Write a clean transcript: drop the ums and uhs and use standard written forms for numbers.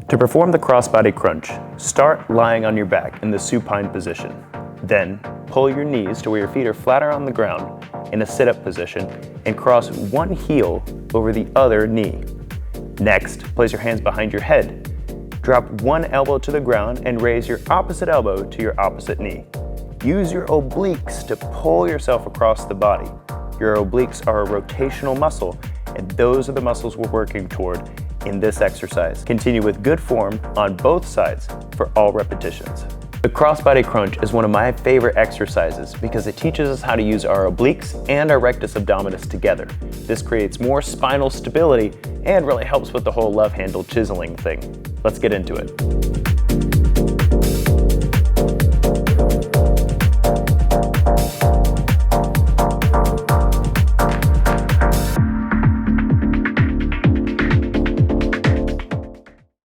To perform the crossbody crunch, start lying on your back in the supine position. Then, pull your knees to where your feet are flatter on the ground in a sit-up position and cross one heel over the other knee. Next, place your hands behind your head. Drop one elbow to the ground and raise your opposite elbow to your opposite knee. Use your obliques to pull yourself across the body. Your obliques are a rotational muscle, and those are the muscles we're working toward in this exercise. Continue with good form on both sides for all repetitions. The crossbody crunch is one of my favorite exercises because it teaches us how to use our obliques and our rectus abdominis together. This creates more spinal stability and really helps with the whole love handle chiseling thing. Let's get into it.